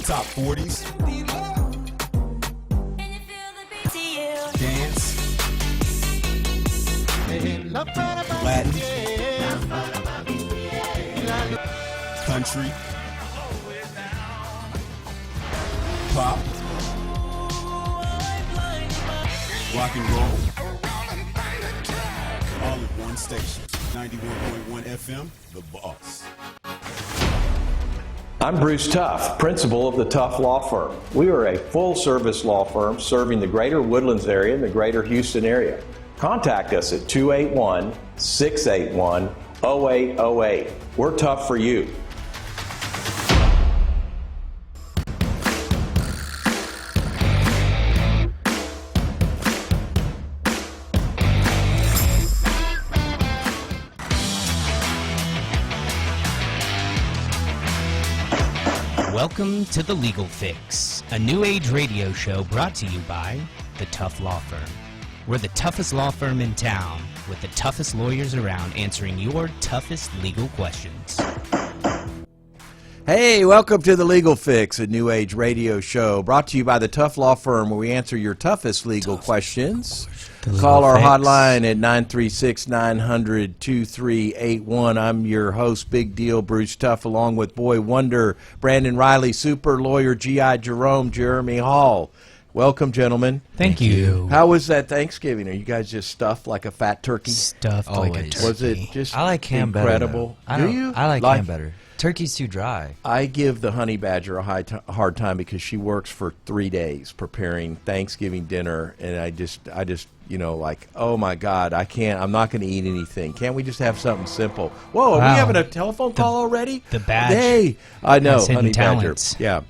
Top 40s. Dance. Latin. Country. Pop. Rock and roll. All in one station. 91.1 FM, The Boss. I'm Bruce Tuff, principal of the Tuff Law Firm. We are a full-service law firm serving the greater Woodlands area and the greater Houston area. Contact us at 281-681-0808. We're tough for you. Welcome to The Legal Fix, a new age radio show brought to you by the Tuff Law Firm. We're the toughest law firm in town, with the toughest lawyers around answering your toughest legal questions. Hey, welcome to The Legal Fix, a new age radio show brought to you by the Tuff Law Firm, where we answer your toughest legal questions. Call our hotline at 936-900-2381. I'm your host, Big Deal Bruce Tuff, along with Boy Wonder, Brandon Riley, Super Lawyer G.I. Jerome, Jeremy Hall. Welcome, gentlemen. Thank you. How was that Thanksgiving? Are you guys just stuffed like a fat turkey? Stuffed like a turkey. Was it just I like ham incredible? better. Do you? I like ham better. Turkey's too dry. I give the honey badger a hard time because she works for 3 days preparing Thanksgiving dinner, and I just, you know, like, oh my God, I'm not going to eat anything. Can't we just have something simple? Whoa, are we having a telephone call already? The badge. Hey, I know, honey talents. badger. Yeah.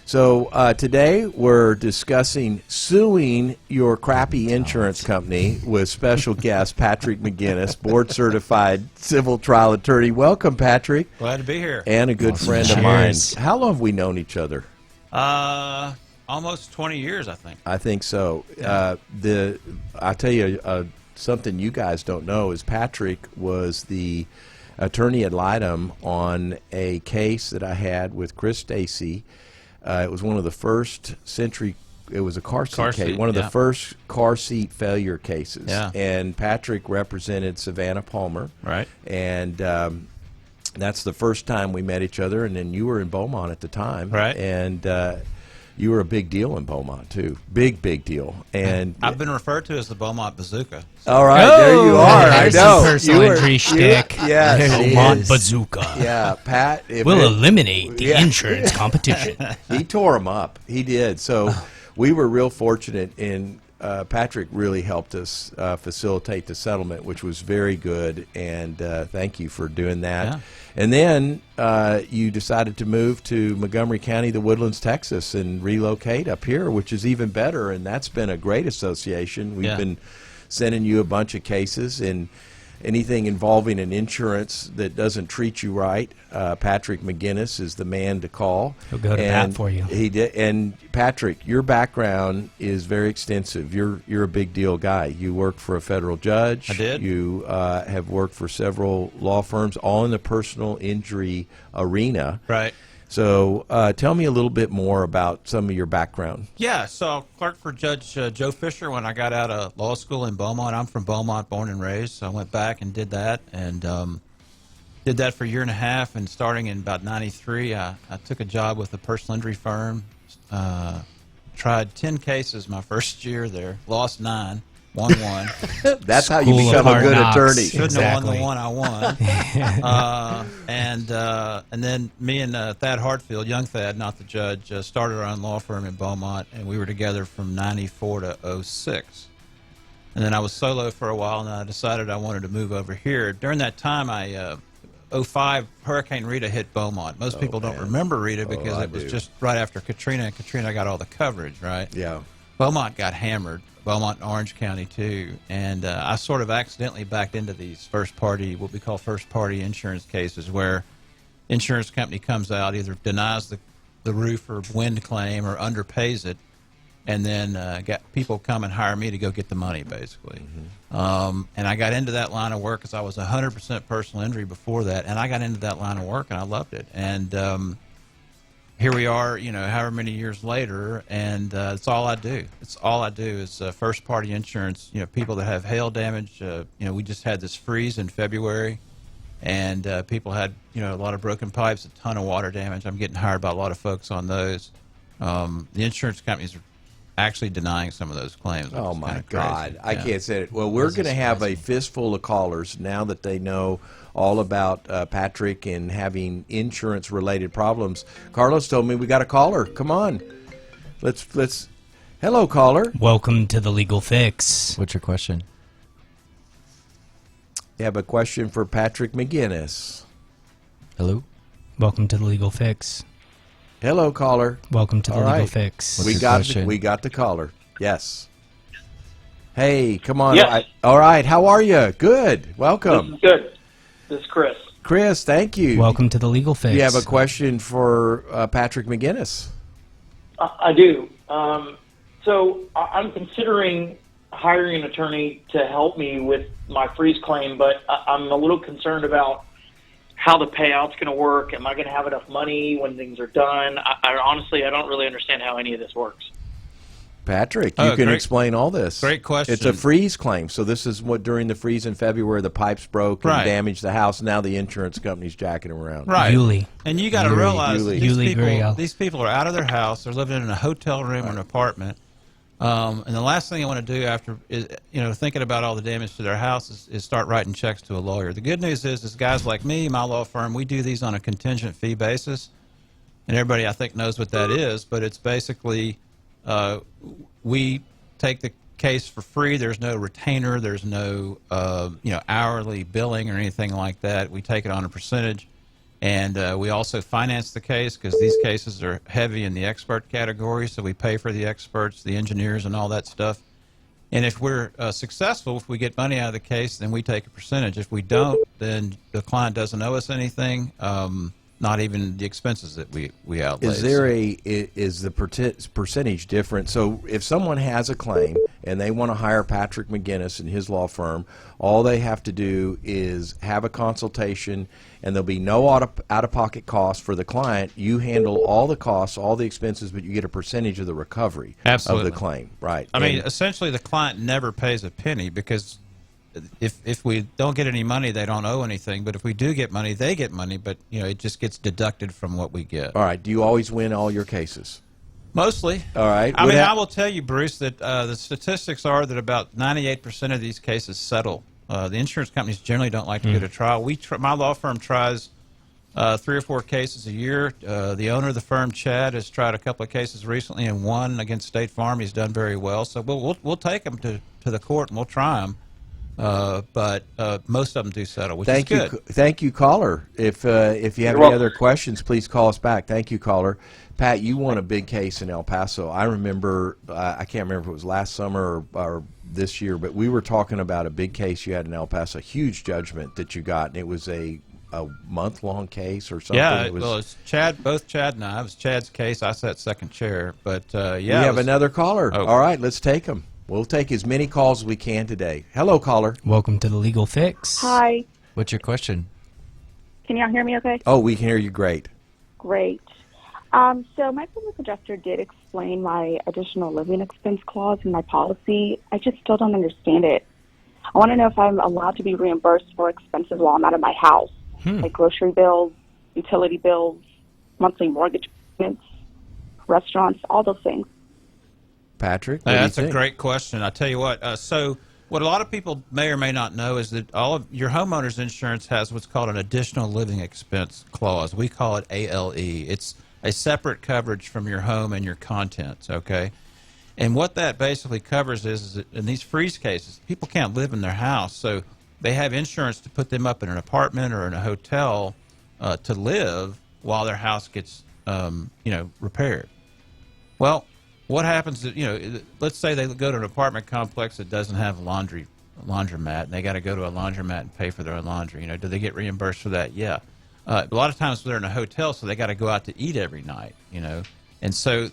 So today we're discussing suing your crappy insurance company with special guest Patrick McGinnis, board-certified civil trial attorney. Welcome, Patrick. Glad to be here. And a good friend of mine. How long have we known each other? Almost 20 years, I think. I think so. I tell you something you guys don't know is Patrick was the attorney ad litem on a case that I had with Chris Stacy. It was one of the first it was a car seat case, one of the first car seat failure cases. Yeah. And Patrick represented Savannah Palmer. Right. And that's the first time we met each other, and then you were in Beaumont at the time. Right. And you were a big deal in Beaumont, too. Big deal. And I've been referred to as the Beaumont Bazooka. All right, there you are. I know. Personal injury shtick. Yes, Beaumont Bazooka. Yeah, Pat. We'll eliminate the insurance competition. He tore them up. He did. So we were real fortunate in Patrick really helped us facilitate the settlement, which was very good, and thank you for doing that. Yeah. And then you decided to move to Montgomery County, the Woodlands, Texas, and relocate up here, which is even better, and that's been a great association. We've been sending you a bunch of cases, and anything involving an insurance that doesn't treat you right, Patrick McGinnis is the man to call. He'll go to bat for you. He did. And Patrick, your background is very extensive. You're a big deal guy. You worked for a federal judge. I did. You have worked for several law firms, all in the personal injury arena. Right. So tell me a little bit more about some of your background. Yeah, so I clerked for Judge Joe Fisher when I got out of law school in Beaumont. I'm from Beaumont, born and raised, so I went back and did that, and did that for a year and a half, and starting in about 93, I took a job with a personal injury firm, tried 10 cases my first year there, lost 9. Won 1. That's how you become a good attorney. Shouldn't have won the one I won. And then me and Thad Hartfield, young Thad, not the judge, started our own law firm in Beaumont, and we were together from 94 to 06. And then I was solo for a while, and I decided I wanted to move over here. During that time, 05, Hurricane Rita hit Beaumont. Most people don't remember Rita because it was just right after Katrina, and Katrina got all the coverage, right? Yeah. Beaumont got hammered. Beaumont and Orange County too, and I sort of accidentally backed into these what we call first-party insurance cases, where insurance company comes out, either denies the roof or wind claim or underpays it, and then got people come and hire me to go get the money, basically. Mm-hmm. And I got into that line of work because I was 100% personal injury before that, and I got into that line of work and I loved it. And here we are, however many years later, and it's all I do. It's all I do is first-party insurance. People that have hail damage. We just had this freeze in February, and people had, a lot of broken pipes, a ton of water damage. I'm getting hired by a lot of folks on those. The insurance companies are actually denying some of those claims. Oh, my God. Crazy. I can't say it. Well, we're going to have a fistful of callers now that they know all about Patrick and having insurance-related problems. Carlos told me we got a caller. Come on. Let's. Hello, caller. Welcome to the Legal Fix. What's your question? You have a question for Patrick McGinnis. Hello? Welcome to the Legal Fix. Hello, caller. Welcome to the All Legal right. Fix. What's We your got question? we got the caller. Yes. Hey, come on. Yes. All right. How are you? Good. This Welcome. is good. This is Chris. Chris, thank you. Welcome to the Legal Fix. Do you have a question for Patrick McGinnis? I do. So I'm considering hiring an attorney to help me with my freeze claim, but I'm a little concerned about how the payout's going to work. Am I going to have enough money when things are done? Honestly, I don't really understand how any of this works. Patrick, you can explain all this. Great question. It's a freeze claim. So this is what during the freeze in February, the pipes broke and Right. damaged the house. Now the insurance company's jacking them around. Right. Yuli. And you got to realize that Yuli. these people are out of their house. They're living in a hotel room or an apartment. And the last thing I want to do after is, thinking about all the damage to their house is start writing checks to a lawyer. The good news is guys like me, my law firm, we do these on a contingent fee basis. And everybody, I think, knows what that is. But it's basically we take the case for free. There's no retainer. There's no hourly billing or anything like that. We take it on a percentage. And we also finance the case because these cases are heavy in the expert category, so we pay for the experts, the engineers, and all that stuff. And if we're successful, if we get money out of the case, then we take a percentage. If we don't, then the client doesn't owe us anything, not even the expenses that we outlay. Is the percentage different? So if someone has a claim and they want to hire Patrick McGinnis and his law firm, all they have to do is have a consultation, and there'll be no out-of-pocket costs for the client. You handle all the costs, all the expenses, but you get a percentage of the recovery of the claim. Right. I mean, essentially, the client never pays a penny because if we don't get any money, they don't owe anything. But if we do get money, they get money. But it just gets deducted from what we get. All right. Do you always win all your cases? Mostly. All right. I mean, I will tell you, Bruce, that the statistics are that about 98% of these cases settle. The insurance companies generally don't like to go to trial. My law firm tries 3 or 4 cases a year. The owner of the firm, Chad, has tried a couple of cases recently and won against State Farm. He's done very well. So we'll take them to the court and we'll try them. But most of them do settle, which is good. Thank you, caller. If you have any other questions, please call us back. Thank you, caller. Pat, you won a big case in El Paso. I remember, I can't remember if it was last summer or this year, but we were talking about a big case you had in El Paso, a huge judgment that you got, and it was a month-long case or something. Yeah, well, it's both Chad and I. It was Chad's case. I sat second chair. But, yeah. We have another caller. Oh. All right, let's take him. We'll take as many calls as we can today. Hello, caller. Welcome to the Legal Fix. Hi. What's your question? Can y'all hear me okay? Oh, we can hear you great. Great. So my public adjuster did explain my additional living expense clause in my policy. I just still don't understand it. I want to know if I'm allowed to be reimbursed for expenses while I'm out of my house, like grocery bills, utility bills, monthly mortgage payments, restaurants, all those things. Patrick, what do you That's a think? great question. I tell you what. So what a lot of people may or may not know is that all of your homeowner's insurance has what's called an additional living expense clause. We call it ALE. It's a separate coverage from your home and your contents. Okay, and what that basically covers is that in these freeze cases, people can't live in their house, so they have insurance to put them up in an apartment or in a hotel to live while their house gets repaired. Well, what happens is, let's say they go to an apartment complex that doesn't have a laundromat, and they got to go to a laundromat and pay for their own laundry. Do they get reimbursed for that? Yeah. A lot of times they're in a hotel, so they got to go out to eat every night, And so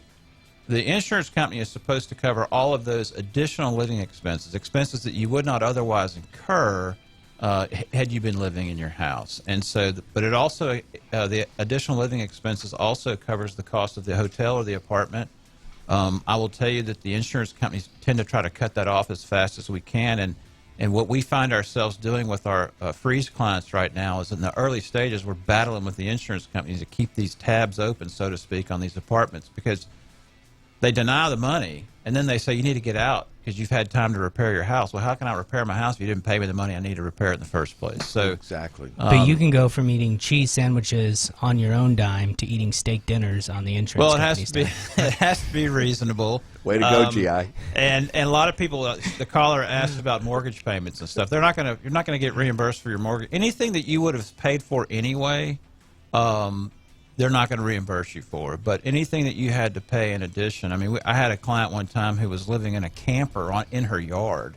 the insurance company is supposed to cover all of those additional living expenses, expenses that you would not otherwise incur had you been living in your house. And so, but it also, the additional living expenses also covers the cost of the hotel or the apartment. I will tell you that the insurance companies tend to try to cut that off as fast as we can. And what we find ourselves doing with our freeze clients right now is in the early stages, we're battling with the insurance companies to keep these tabs open, so to speak, on these apartments, because they deny the money, and then they say you need to get out because you've had time to repair your house. Well, how can I repair my house if you didn't pay me the money I need to repair it in the first place? So exactly. But you can go from eating cheese sandwiches on your own dime to eating steak dinners on the insurance well, it company's dime. it has to be reasonable. Way to go, GI. And a lot of people, the caller asked about mortgage payments and stuff. You're not going to get reimbursed for your mortgage. Anything that you would have paid for anyway, they're not going to reimburse you for. But anything that you had to pay in addition, I mean, I had a client one time who was living in a camper in her yard,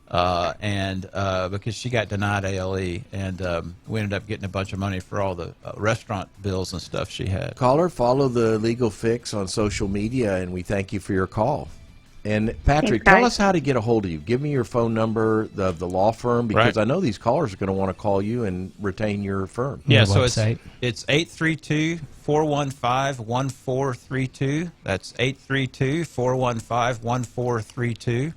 because she got denied ALE, and we ended up getting a bunch of money for all the restaurant bills and stuff she had. Caller, follow the Legal Fix on social media, and we thank you for your call. And Patrick, tell us how to get a hold of you. Give me your phone number of the law firm, because I know these callers are going to want to call you and retain your firm. Yeah, so it's 832-415-1432. That's 832-415-1432.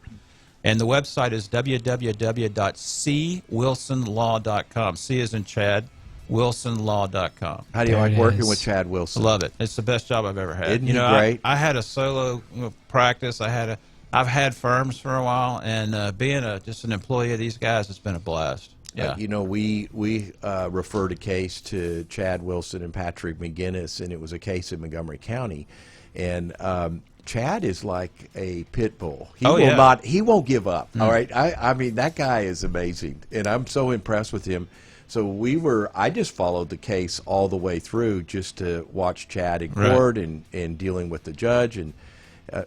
And the website is www.cwilsonlaw.com. C as in Chad, wilsonlaw.com. How do you like working with Chad Wilson? Love it. It's the best job I've ever had. Isn't he great? I had a solo practice. I've had firms for a while, and being just an employee of these guys, it's been a blast. Yeah. We referred a case to Chad Wilson and Patrick McGinnis, and it was a case in Montgomery County, and Chad is like a pit bull. He won't give up. All right. I mean, that guy is amazing, and I'm so impressed with him. So I just followed the case all the way through just to watch Chad in court and dealing with the judge, and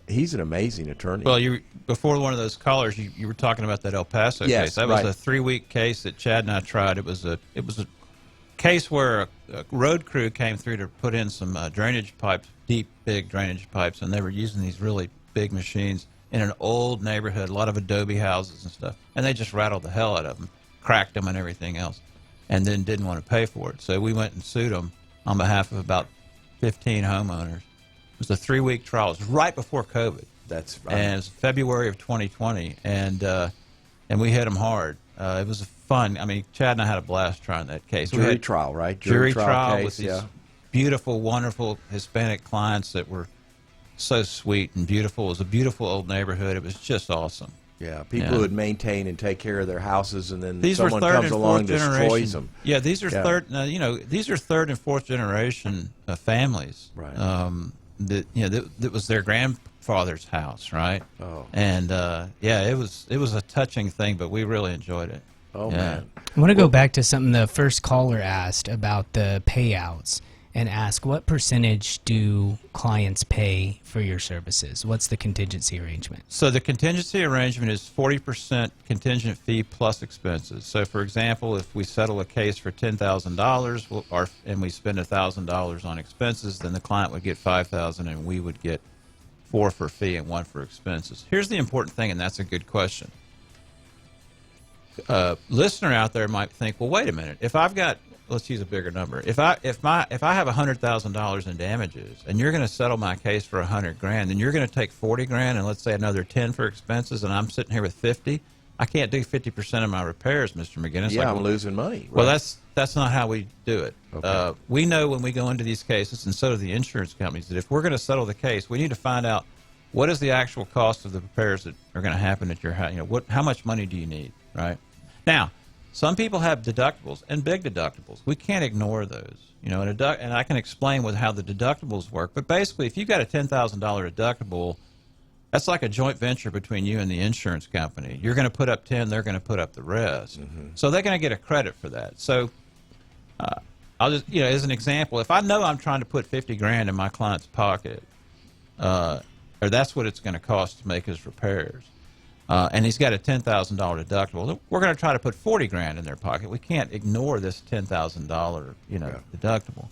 he's an amazing attorney. Well, before one of those callers, you were talking about that El Paso case. That was a 3-week case that Chad and I tried. It was a case where a road crew came through to put in some drainage pipes, deep, big drainage pipes, and they were using these really big machines in an old neighborhood, a lot of adobe houses and stuff, and they just rattled the hell out of them, cracked them and everything else, and then didn't want to pay for it. So we went and sued them on behalf of about 15 homeowners. It was a 3-week trial. It was right before COVID. That's right. And it was February of 2020, and we hit them hard. It was fun. I mean, Chad and I had a blast trying that case. Jury trial, right? Jury trial case, with these beautiful, wonderful Hispanic clients that were so sweet and beautiful. It was a beautiful old neighborhood. It was just awesome. Yeah, people who would maintain and take care of their houses, and then these someone comes along and destroys them. Yeah, these are these are third and fourth generation families. Right. That was their grandfather's house, right? Oh. And it was a touching thing, but we really enjoyed it. Oh man. I want to go back to something the first caller asked about the payouts, and ask, what percentage do clients pay for your services? What's the contingency arrangement? So the contingency arrangement is 40% contingent fee plus expenses. So, for example, if we settle a case for $10,000 and we spend $1,000 on expenses, then the client would get $5,000 and we would get $4,000 for fee and $1,000 for expenses. Here's the important thing, and that's a good question. Listener out there might think, well, wait a minute. If I've got, let's use a bigger number. If I have $100,000 in damages, and you're going to settle my case for $100,000, then you're going to take $40,000 and let's say another $10,000 for expenses, and I'm sitting here with $50,000. I can't do 50% of my repairs, Mr. McGinnis. Yeah, I'm losing money. Right. Well, that's not how we do it. Okay. We know when we go into these cases, and so do the insurance companies, that if we're going to settle the case, we need to find out what is the actual cost of the repairs that are going to happen at your house. How much money do you need, right? Now, some people have deductibles, and big deductibles. We can't ignore those. And I can explain how the deductibles work. But basically, if you've got a $10,000 deductible, that's like a joint venture between you and the insurance company. You're going to put up 10, they're going to put up the rest. Mm-hmm. So they're going to get a credit for that. So I'll just, as an example, if I know I'm trying to put $50,000 in my client's pocket, or that's what it's going to cost to make his repairs, and he's got a $10,000 deductible, we're going to try to put $40,000 in their pocket. We can't ignore this $10,000, deductible.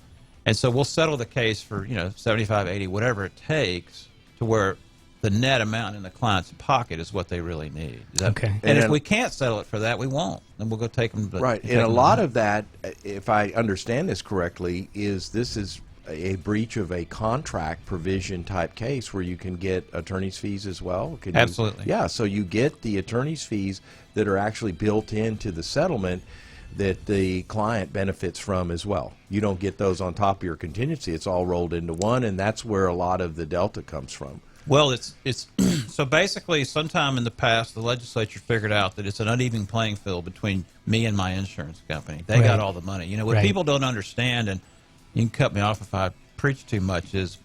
And so we'll settle the case for, $75, $80, whatever it takes, to where the net amount in the client's pocket is what they really need. Okay. And if then- we can't settle it for that, we won't. Then we'll go take them. Right, and a lot of that, if I understand this correctly, is a breach of a contract provision type case where you can get attorney's fees as well. Can you- Absolutely. Yeah, so you get the attorney's fees that are actually built into the settlement that the client benefits from as well. You don't get those on top of your contingency. It's all rolled into one, and that's where a lot of the delta comes from. Well, it's so basically, sometime in the past, the legislature figured out that it's an uneven playing field between me and my insurance company. They got Right. all the money. You know, what Right. people don't understand, and you can cut me off if I preach too much, is,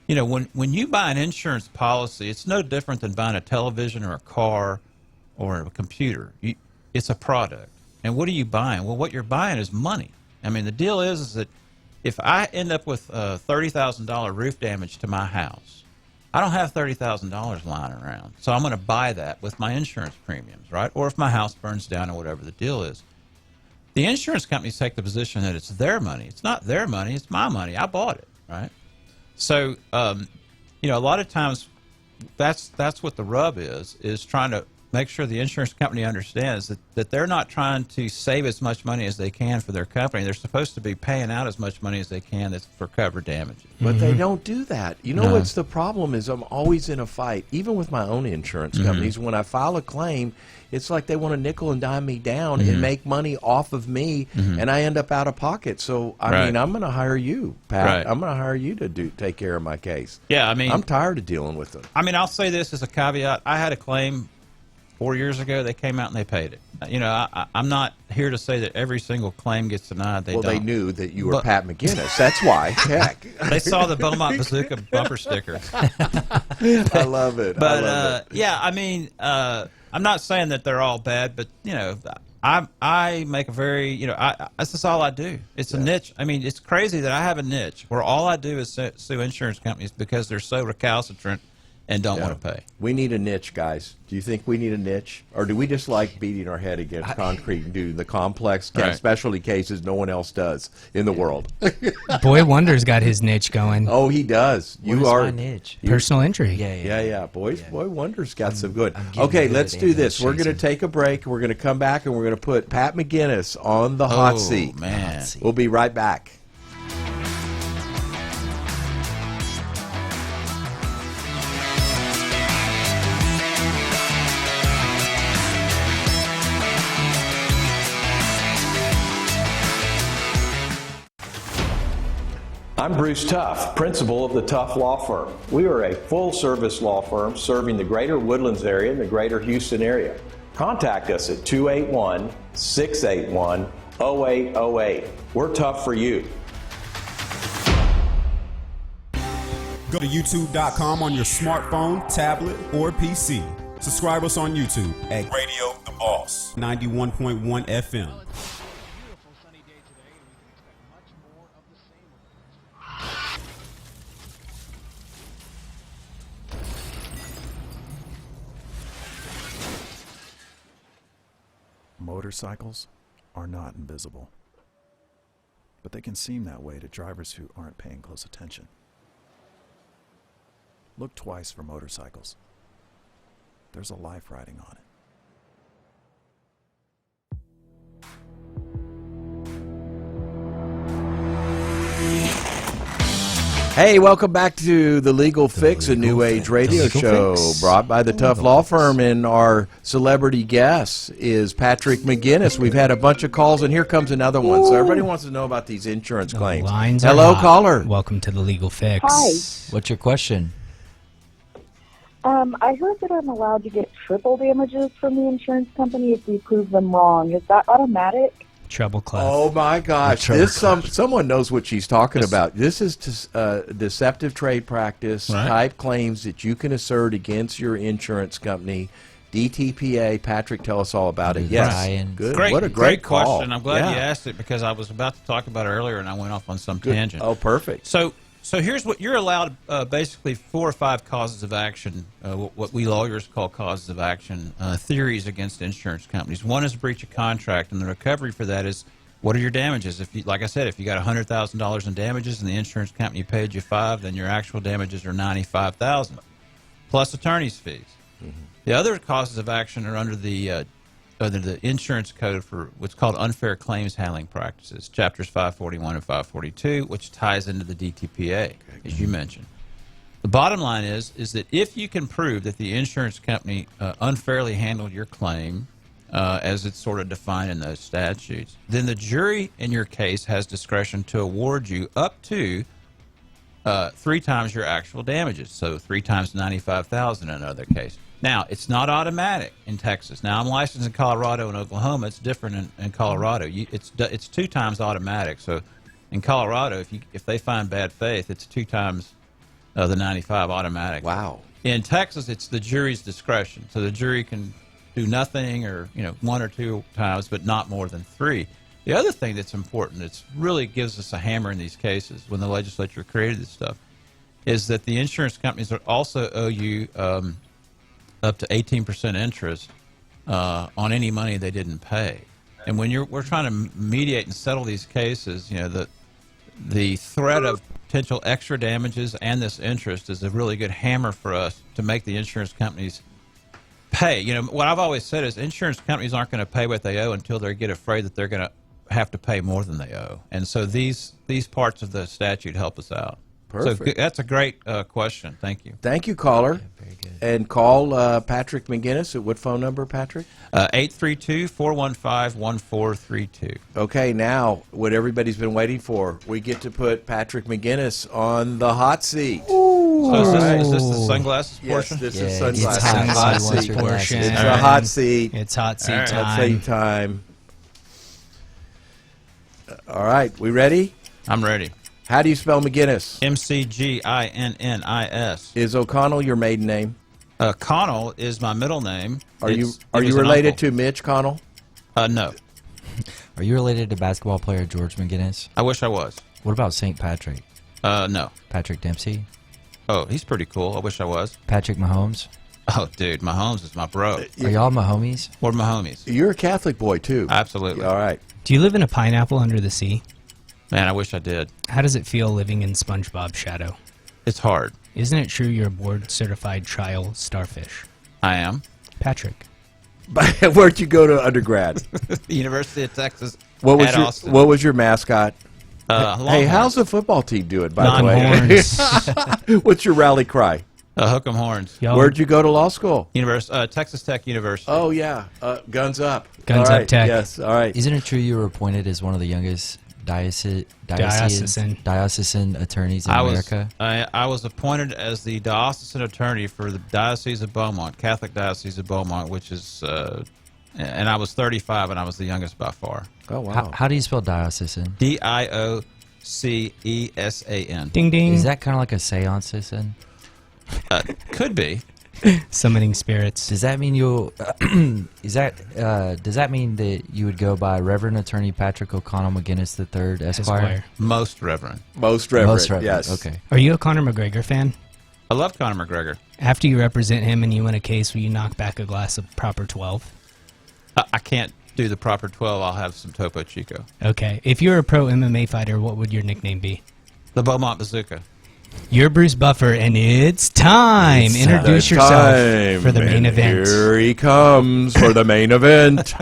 you know, when you buy an insurance policy, it's no different than buying a television or a car or a computer. It's a product. And what are you buying? Well, what you're buying is money. I mean, the deal is that if I end up with $30,000 roof damage to my house, I don't have $30,000 lying around. So I'm going to buy that with my insurance premiums, right? Or if my house burns down or whatever the deal is. The insurance companies take the position that it's their money. It's not their money. It's my money. I bought it, right? So, you know, a lot of times that's what the rub is trying to make sure the insurance company understands that they're not trying to save as much money as they can for their company. They're supposed to be paying out as much money as they can for covered damages. But they don't do that. You know what's the problem is I'm always in a fight, even with my own insurance companies. When I file a claim, it's like they want to nickel and dime me down and make money off of me, and I end up out of pocket. So, I mean, I'm going to hire you, Pat. Right. I'm going to hire you to take care of my case. Yeah, I mean, I'm tired of dealing with them. I mean, I'll say this as a caveat. I had a claim 4 years ago. They came out and they paid it. You know, I'm not here to say that every single claim gets denied. They Well, don't. they knew that you were But- Pat McGinnis. That's why. Heck. They saw the Beaumont Bazooka bumper sticker. I love it. But I love it. yeah, I mean, I'm not saying that they're all bad, but you know, I make a very, you know, that's just all I do. It's a niche. I mean, it's crazy that I have a niche where all I do is sue insurance companies because they're so recalcitrant and don't want to pay. We need a niche, guys. Do you think we need a niche? Or do we just like beating our head against concrete and do the complex Right. specialty cases no one else does in the world? Boy Wonder's got his niche going. Oh, he does. What You is are my niche? Personal injury. Yeah. Boy Wonder's got some good. I'm getting Okay, good let's at do this. ambulance We're going to chasing. take a break. We're going to come back and we're going to put Pat McGinnis on the hot Oh, seat. man. We'll be right back. I'm Bruce Tuff, principal of the Tuff Law Firm. We are a full-service law firm serving the greater Woodlands area and the greater Houston area. Contact us at 281-681-0808. We're tough for you. Go to youtube.com on your smartphone, tablet, or PC. Subscribe us on YouTube at Radio The Boss 91.1 FM. Motorcycles are not invisible, but they can seem that way to drivers who aren't paying close attention. Look twice for motorcycles. There's a life riding on it. Hey, welcome back to the Legal Fix, a new age radio Legal show Fix. brought by the Tough Law Firm. And our celebrity guest is Patrick McGinnis. We've had a bunch of calls, and here comes another one. So everybody wants to know about these insurance claims. Lines are Hello, hot. caller. Welcome to the Legal Fix. Hi. What's your question? I heard that I'm allowed to get triple damages from the insurance company if we prove them wrong. Is that automatic? Treble clef. Oh my gosh! Trevor This someone knows what she's talking about. This is deceptive trade practice Right. type claims that you can assert against your insurance company. DTPA. Patrick, tell us all about it. Yes, Brian. good. Great, What a great call. question. I'm glad Yeah. you asked it because I was about to talk about it earlier and I went off on some Good. tangent. Oh, perfect. So here's what you're allowed: basically 4 or 5 causes of action, what we lawyers call causes of action, theories against insurance companies. One is breach of contract, and the recovery for that is what are your damages? If you, like I said, if you got $100,000 in damages and the insurance company paid you $5,000, then your actual damages are $95,000. plus attorney's fees. The other causes of action are under the insurance code for what's called unfair claims handling practices, chapters 541 and 542, which ties into the DTPA, as you mentioned. The bottom line is that if you can prove that the insurance company unfairly handled your claim, as it's sort of defined in those statutes, then the jury in your case has discretion to award you up to 3 times your actual damages, so 3 times $95,000 in another case. Now, it's not automatic in Texas. Now, I'm licensed in Colorado and Oklahoma. It's different in Colorado. It's 2 times automatic. So, in Colorado, if they find bad faith, it's 2 times the 95 automatic. Wow. In Texas, it's the jury's discretion. So the jury can do nothing, or 1 or 2 times, but not more than 3. The other thing that's important, it really gives us a hammer in these cases when the legislature created this stuff, is that the insurance companies also owe you up to 18% interest on any money they didn't pay. And when we're trying to mediate and settle these cases, the threat of potential extra damages and this interest is a really good hammer for us to make the insurance companies pay. What I've always said is insurance companies aren't going to pay what they owe until they get afraid that they're going to have to pay more than they owe. And so these parts of the statute help us out. Perfect. So that's a great question. Thank you. Thank you, caller. Yeah, very good. And call Patrick McGinnis at what phone number, Patrick? 832-415-1432. Okay, now, what everybody's been waiting for, we get to put Patrick McGinnis on the hot seat. So is this the sunglasses portion? Yes, this is Yeah, sunglasses. it's hot Hot seat seat portion. It's All a right. hot seat. It's hot seat All right. time. Hot seat time. All right, we ready? I'm ready. How do you spell McGinnis? McGinnis. Is O'Connell your maiden name? Connell is my middle name. Are It you was an related uncle. to Mitch Connell? No. Are you related to basketball player George McGinnis? I wish I was. What about St. Patrick? No. Patrick Dempsey? Oh, he's pretty cool. I wish I was. Patrick Mahomes? Oh, dude, Mahomes is my bro. Are y'all my homies? We're my homies. You're a Catholic boy, too. Absolutely. All right. Do you live in a pineapple under the sea? Man, I wish I did. How does it feel living in SpongeBob's shadow? It's hard. Isn't it true you're a board-certified trial starfish? I am. Patrick. Where'd you go to undergrad? University of Texas What was at your Austin. What was your mascot? Hey, Longhorns. how's the football team doing, by the way? Non-horns. What's your rally cry? Hook 'em horns. Y'all- Where'd you go to law school? Texas Tech University. Oh, yeah. Guns up. Guns All up right. tech. Yes, all right. Isn't it true you were appointed as one of the youngest diocesan attorneys in America? I was appointed as the diocesan attorney for the Diocese of Beaumont, Catholic Diocese of Beaumont, which is, and I was 35, and I was the youngest by far. Oh, wow. How do you spell diocesan? Diocesan. Ding ding. Is that kind of like a seance-isan? Could be. Summoning spirits. Does that mean you'll? Does that mean that you would go by Reverend Attorney Patrick O'Connell McGinnis III, Esquire? Most Reverend. Most reverend. Most Reverend. Yes. Okay. Are you a Conor McGregor fan? I love Conor McGregor. After you represent him and you win a case, will you knock back a glass of proper 12? I can't do the proper 12. I'll have some Topo Chico. Okay. If you're a pro MMA fighter, what would your nickname be? The Beaumont Bazooka. You're Bruce Buffer, and it's time. Introduce The yourself time, for the main and event. Here he comes for the main event.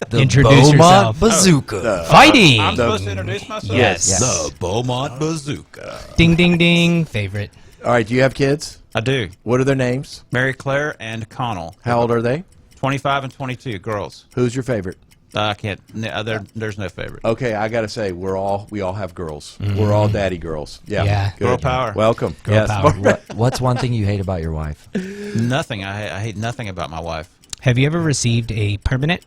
The Introduce Beaumont yourself. Bazooka. Fighting! I'm supposed to introduce myself? Yes. The Beaumont Bazooka. Ding, ding, ding. Favorite. All right, do you have kids? I do. What are their names? Mary Claire and Connell. How old are they? 25 and 22, girls. Who's your favorite? I can't. There's no favorite. Okay, I got to say, we all have girls. We're all daddy girls. Yeah. Yeah. Good. Girl power. Welcome. Girl yes. power. What's one thing you hate about your wife? Nothing. I hate nothing about my wife. Have you ever received a permanent?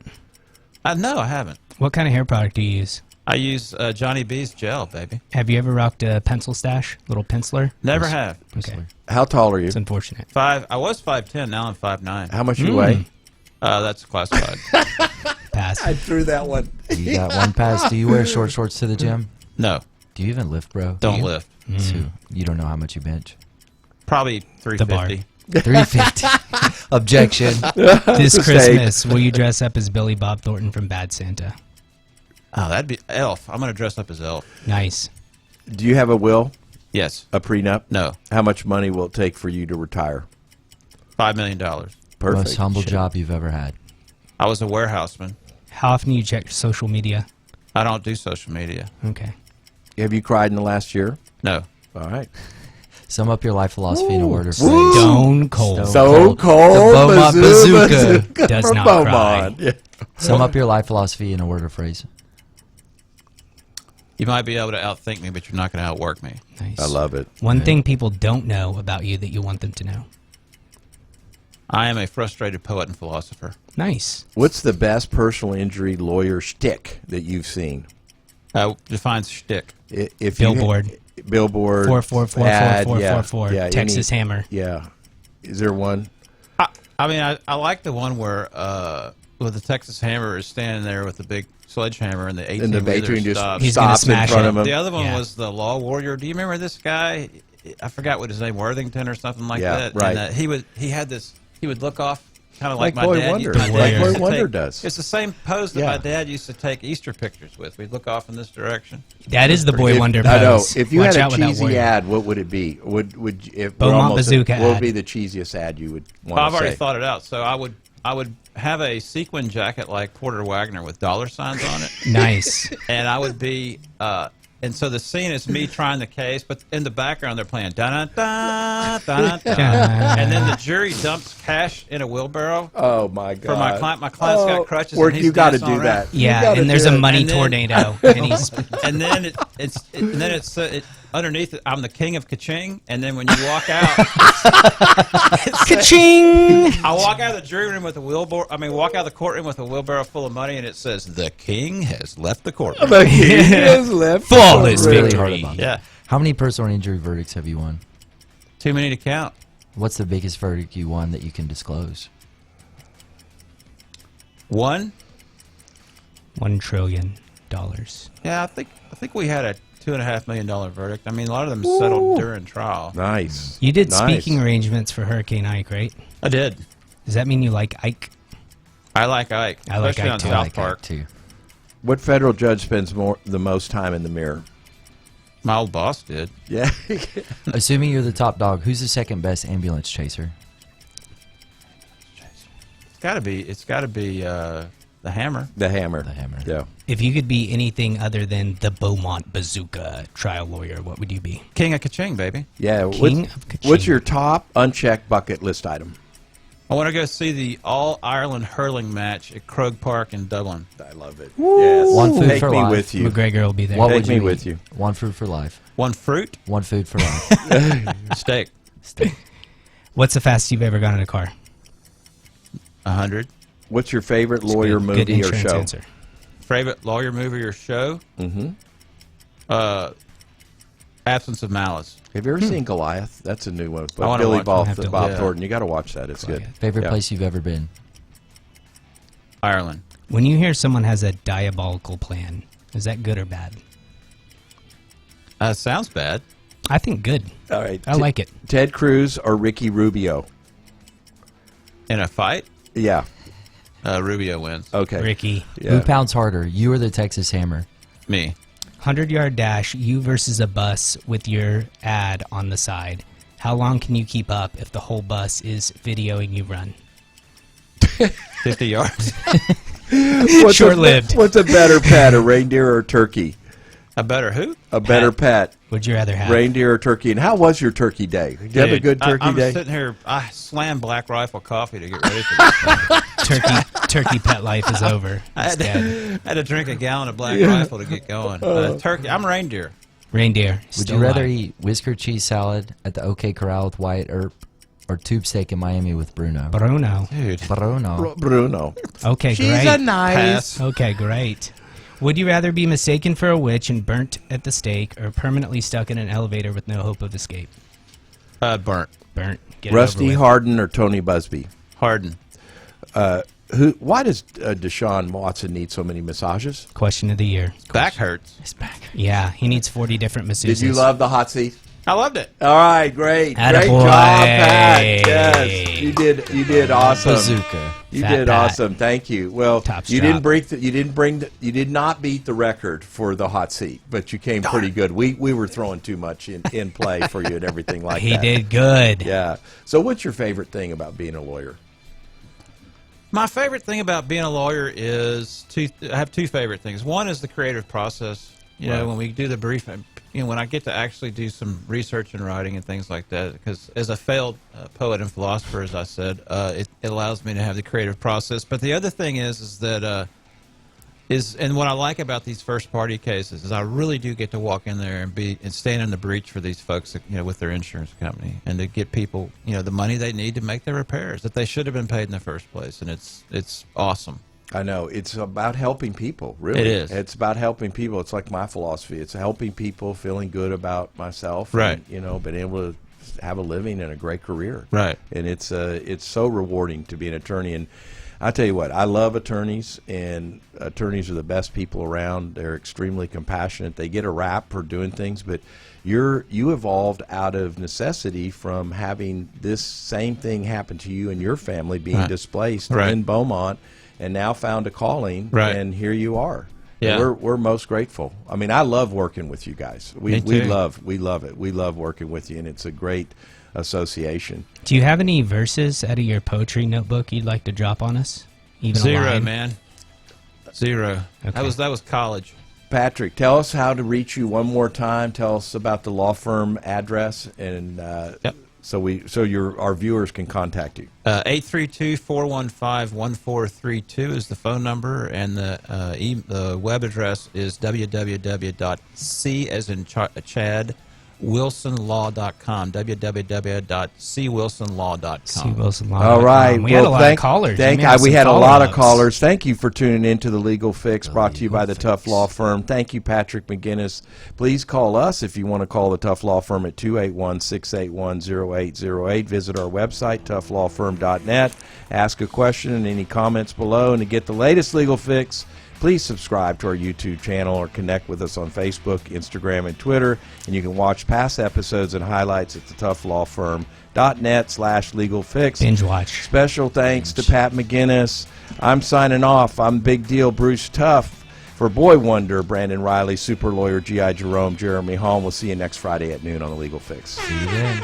No, I haven't. What kind of hair product do you use? I use Johnny B's gel, baby. Have you ever rocked a pencil stash? Little penciler? Never have. Okay. How tall are you? It's unfortunate. I was 5'10", now I'm 5'9". How much you weigh? That's classified. Pass. threw that one. You got one pass. Do you wear short shorts to the gym? No, Do you even lift, bro? don't lift. So you don't know how much you bench? Probably The bar. 350. 350. Objection. This Same. Christmas, will you dress up as Billy Bob Thornton from Bad Santa? Oh, that'd be Elf. I'm gonna dress up as Elf. Nice. Do you have a will? Yes. A prenup? No. How much money will it take for you to retire? $5 million. Perfect. Most humble job you've ever had. I was a warehouseman. How often do you check social media? I don't do social media. Okay. Have you cried in the last year? No. All right. Sum up your life philosophy in a word or phrase. Stone cold. So cold. The Beaumont Bazooka does from not Beaumont. cry. Yeah. Sum up your life philosophy in a word or phrase. You might be able to outthink me, but you're not going to outwork me. Nice. I love it. One thing people don't know about you that you want them to know. I am a frustrated poet and philosopher. Nice. What's the best personal injury lawyer shtick that you've seen? Defines shtick. If Billboard. Billboard. 4444444. Yeah, Texas Hammer. Yeah. Is there one? I mean, I like the one where the Texas Hammer is standing there with the big sledgehammer and the 18-wheeler just stops. He's gonna stops in smash front it. of him. The other one Yeah. was the Law Warrior. Do you remember this guy? I forgot what his name, Worthington or something like Yeah, that. right. And he would look off kind of like my Boy dad. Wonder. my dad Like used Boy to Wonder take- does. It's the same pose that Yeah. my dad used to take Easter pictures with. We'd look off in this direction. That is the Boy Wonder I know. pose. If you Watch had a out with that cheesy warrior. ad, what would it be? Would if Beaumont we're almost Bazooka what would ad. be the cheesiest ad you would want I've to already say? thought it out. So I would have a sequin jacket like Porter Wagner with dollar signs on it. Nice. And I would be, and so the scene is me trying the case, but in the background they're playing da da da da da, and then the jury dumps cash in a wheelbarrow Oh my God! for my client. My client's got crutches. Or and he's you got to dancing do all that. around. You Yeah, gotta and there's do a it. money And then- tornado. And he's And then underneath it, I'm the king of Kaching. And then when you walk out, ka-ching! I walk out of the jury room with a wheelbarrow. I mean, walk out of the courtroom with a wheelbarrow full of money, and it says, "The king has left the courtroom." But he has left Flawless really Really hard victory. about Yeah, that. How many personal injury verdicts have you won? too many to count. What's the biggest verdict you won that you can disclose? One. $1 trillion. Yeah, I think we had a $2.5 million verdict. I mean, a lot of them settled during trial. Nice. You did Nice. speaking arrangements for Hurricane Ike, right? I did. Does that mean you like Ike? I like Ike. I like especially Ike on too. South I like Park. that too. What federal judge spends the most time in the mirror? My old boss did. Yeah. Assuming you're the top dog, who's the second best ambulance chaser? It's got to be the Hammer. The Hammer. The Hammer. Yeah. If you could be anything other than the Beaumont Bazooka trial lawyer, what would you be? King of Kaching, baby. Yeah. King of Kaching. What's your top unchecked bucket list item? I want to go see the All-Ireland hurling match at Croke Park in Dublin. I love it. Yes. One food Take for me life. with you. McGregor will be there. What Take would me you with eat? you. One food for life. One fruit, One food for life. steak, What's the fastest you've ever gone in a car? 100. What's your favorite lawyer Good movie or insurance show? answer. Favorite lawyer movie or show? Mm-hmm. Absence of Malice. Have you ever seen Goliath? That's a new one. I wanna Billy watch it. I'll have to Bob look. Thornton. You got to watch that. It's good. Favorite Yeah. place you've ever been? Ireland. When you hear someone has a diabolical plan, is that good or bad? Sounds bad. I think good. All right. I like it. Ted Cruz or Ricky Rubio? In a fight, Yeah. Rubio wins. Okay. Ricky. Yeah. Who pounds harder, you or the Texas Hammer? Me. 100-yard dash, you versus a bus with your ad on the side. How long can you keep up if the whole bus is videoing you run? 50 yards. Short-lived. What's a better pet, a reindeer or a turkey? A better who? A better pet, Would you rather have? reindeer or turkey? And how was your turkey day? Did you have a Dude, good turkey I'm day? sitting here. I slammed Black Rifle coffee to get ready for this. Turkey pet life is over. I It's dead. had to drink a gallon of Black Rifle to get going. Turkey. I'm reindeer. Reindeer. Would still you rather alive. eat whisker cheese salad at the OK Corral with Wyatt Earp or tube steak in Miami with Bruno? Bruno? Dude. Bruno. Bruno. Okay, She's great. a nice. Pass. Okay, great. Would you rather be mistaken for a witch and burnt at the stake, or permanently stuck in an elevator with no hope of escape? Burnt. Burnt. Get it Rusty over with. Harden or Tony Busby? Harden. Why does Deshaun Watson need so many massages? Question of the year. Back hurts. It's back. Yeah, he needs 40 different masseuses. Did you love the hot seat? I loved it. All right, great. Great Attaboy. job, Pat. Yes, you did awesome. Bazooka. You Fat did Pat. awesome. Thank you. Well, Top you strap. you did not beat the record for the hot seat, but you came pretty good. We were throwing too much in play for you and everything like He that. did good. Yeah. So what's your favorite thing about being a lawyer? My favorite thing about being a lawyer is I have two favorite things. One is the creative process. You know, when we do the briefing, when I get to actually do some research and writing and things like that, because as a failed poet and philosopher, as I said, it allows me to have the creative process. But the other thing is that and what I like about these first party cases is I really do get to walk in there and stand in the breach for these folks, with their insurance company, and to get people, the money they need to make their repairs that they should have been paid in the first place, and it's awesome. I know. It's about helping people, really. It is. It's about helping people. It's like my philosophy. It's helping people, feeling good about myself. Right. And, being able to have a living and a great career. Right. And it's so rewarding to be an attorney. And I tell you what, I love attorneys, and attorneys are the best people around. They're extremely compassionate. They get a rap for doing things, but you evolved out of necessity from having this same thing happen to you and your family, being displaced in Beaumont, and now found a calling, and here you are. Yeah. We're most grateful. I mean, I love working with you guys. We love it. We love working with you, and it's a great association. Do you have any verses out of your poetry notebook you'd like to drop on us? Even a Zero, line? man. Zero. Okay. That was college. Patrick, tell us how to reach you one more time. Tell us about the law firm address, and so our viewers can contact you. 832-415-1432 is the phone number, and the web address is www.c as in Chad wilsonlaw.com. www.cwilsonlaw.com. cwilsonlaw.com. All right. We had a lot of callers. We had a lot of callers. Thank you for tuning in to The Legal Fix, brought to you by the Tough Law Firm. Thank you, Patrick McGinnis. Please call us if you want to call the Tough Law Firm at 281-681-0808. Visit our website, toughlawfirm.net. Ask a question and any comments below. And to get the latest legal fix, please subscribe to our YouTube channel or connect with us on Facebook, Instagram, and Twitter. And you can watch past episodes and highlights at thetoughLawFirm.net/legal fix. Binge watch. Special thanks to Pat McGinnis. I'm signing off. I'm Big Deal Bruce Tuff. For Boy Wonder, Brandon Riley, Super Lawyer G.I. Jerome, Jeremy Hall. We'll see you next Friday at noon on The Legal Fix. See you then.